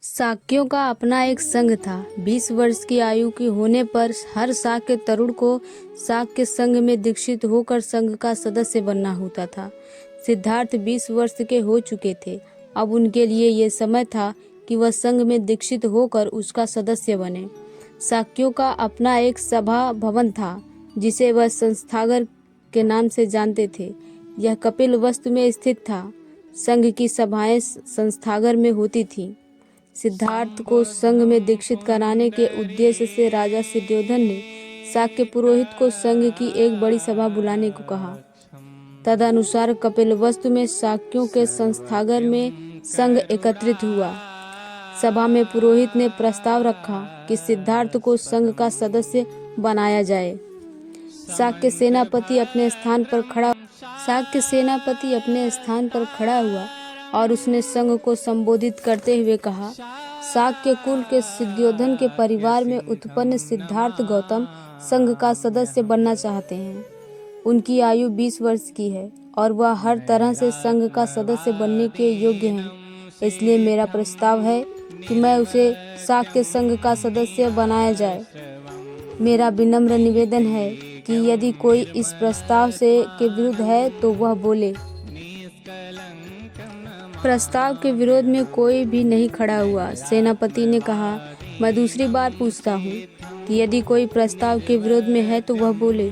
शाक्यों का अपना एक संघ था। 20 वर्ष की आयु की होने पर हर शाक्य तरुण को शाक्य संघ में दीक्षित होकर संघ का सदस्य बनना होता था। सिद्धार्थ 20 वर्ष के हो चुके थे। अब उनके लिए यह समय था कि वह संघ में दीक्षित होकर उसका सदस्य बने। शाक्यों का अपना एक सभा भवन था जिसे वह संस्थागर के नाम से जानते थे। यह कपिलवस्तु में स्थित था। संघ की सभाएं संस्थागर में होती थीं। सिद्धार्थ को संघ में दीक्षित कराने के उद्देश्य से राजा सुद्योधन ने शाक्य पुरोहित को संघ की एक बड़ी सभा बुलाने को कहा। तदनुसार कपिलवस्तु में शाक्यों के संस्थागर में संघ एकत्रित हुआ। सभा में पुरोहित ने प्रस्ताव रखा कि सिद्धार्थ को संघ का सदस्य बनाया जाए। शाक्य सेनापति अपने स्थान पर खड़ा हुआ और उसने संघ को संबोधित करते हुए कहा, शाक्य कुल के सुद्योधन के परिवार में उत्पन्न सिद्धार्थ गौतम संघ का सदस्य बनना चाहते हैं। उनकी आयु 20 वर्ष की है और वह हर तरह से संघ का सदस्य बनने के योग्य हैं। इसलिए मेरा प्रस्ताव है कि मैं उसे शाक्य संघ का सदस्य बनाया जाए। मेरा विनम्र निवेदन है कि यदि कोई इस प्रस्ताव के विरुद्ध है तो वह बोले। प्रस्ताव के विरोध में कोई भी नहीं खड़ा हुआ। सेनापति ने कहा, मैं दूसरी बार पूछता हूँ कि यदि कोई प्रस्ताव के विरोध में है तो वह बोले।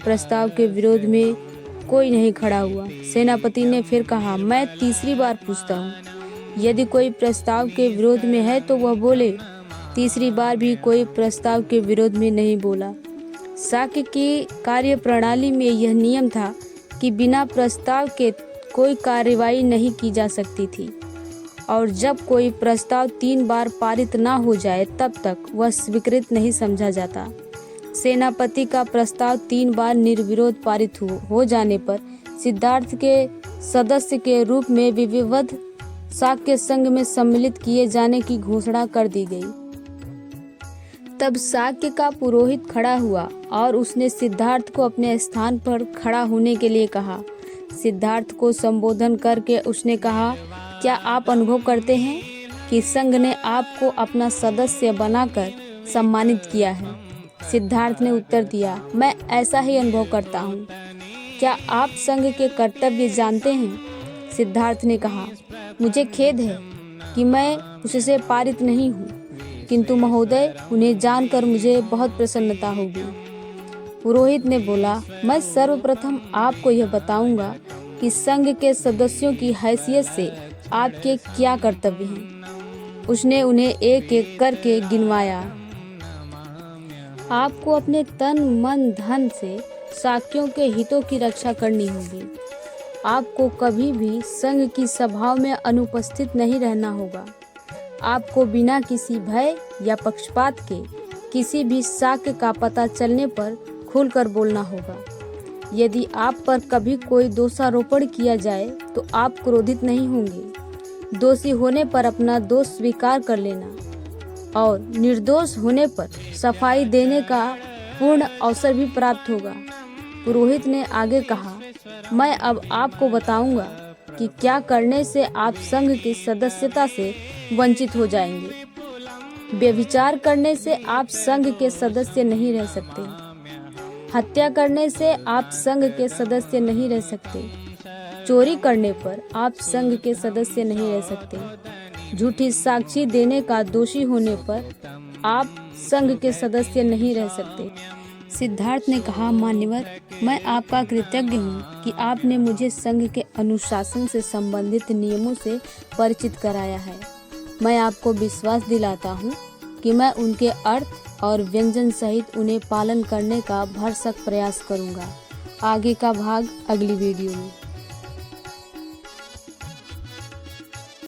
प्रस्ताव के विरोध में कोई नहीं खड़ा हुआ। सेनापति ने फिर कहा, मैं तीसरी बार पूछता हूँ, यदि कोई प्रस्ताव के विरोध में है तो वह बोले। तीसरी बार भी कोई प्रस्ताव के विरोध में नहीं बोला। शाक्य की कार्य प्रणाली में यह नियम था कि बिना प्रस्ताव के कोई कार्रवाई नहीं की जा सकती थी और जब कोई प्रस्ताव 3 बार पारित न हो जाए तब तक वह स्वीकृत नहीं समझा जाता। सेनापति का प्रस्ताव 3 बार निर्विरोध पारित हो जाने पर सिद्धार्थ के सदस्य के रूप में विधिवत शाक्य संघ में सम्मिलित किए जाने की घोषणा कर दी गई। तब शाक्य का पुरोहित खड़ा हुआ और उसने सिद्धार्थ को अपने स्थान पर खड़ा होने के लिए कहा। सिद्धार्थ को संबोधन करके उसने कहा, क्या आप अनुभव करते हैं कि संघ ने आपको अपना सदस्य बनाकर सम्मानित किया है? सिद्धार्थ ने उत्तर दिया, मैं ऐसा ही अनुभव करता हूँ। क्या आप संघ के कर्तव्य जानते हैं? सिद्धार्थ ने कहा, मुझे खेद है कि मैं उससे पारित नहीं हूँ, किंतु महोदय उन्हें जानकर मुझे बहुत प्रसन्नता होगी। पुरोहित ने बोला, मैं सर्वप्रथम आपको यह बताऊंगा कि संघ के सदस्यों की हैसियत से आपके क्या कर्तव्य हैं। उसने उन्हें एक एक करके गिनवाया। आपको अपने तन मन धन से शाक्यों के हितों की रक्षा करनी होगी। आपको कभी भी संघ की सभाओं में अनुपस्थित नहीं रहना होगा। आपको बिना किसी भय या पक्षपात के किसी भी शाक्य का पता चलने पर खुलकर बोलना होगा। यदि आप पर कभी कोई दोषारोपण किया जाए तो आप क्रोधित नहीं होंगे। दोषी होने पर अपना दोष स्वीकार कर लेना और निर्दोष होने पर सफाई देने का पूर्ण अवसर भी प्राप्त होगा। पुरोहित ने आगे कहा, मैं अब आपको बताऊंगा कि क्या करने से आप संघ की सदस्यता से वंचित हो जाएंगे। व्यभिचार करने से आप संघ के सदस्य नहीं रह सकते। हत्या करने से आप संघ के सदस्य नहीं रह सकते। चोरी करने पर आप संघ के सदस्य नहीं रह सकते। झूठी साक्षी देने का दोषी होने पर आप संघ के सदस्य नहीं रह सकते। सिद्धार्थ ने कहा, मान्यवर, मैं आपका कृतज्ञ हूँ कि आपने मुझे संघ के अनुशासन से संबंधित नियमों से परिचित कराया है। मैं आपको विश्वास दिलाता हूँ कि मैं उनके अर्थ और व्यंजन सहित उन्हें पालन करने का भरसक प्रयास करूँगा। आगे का भाग अगली वीडियो में।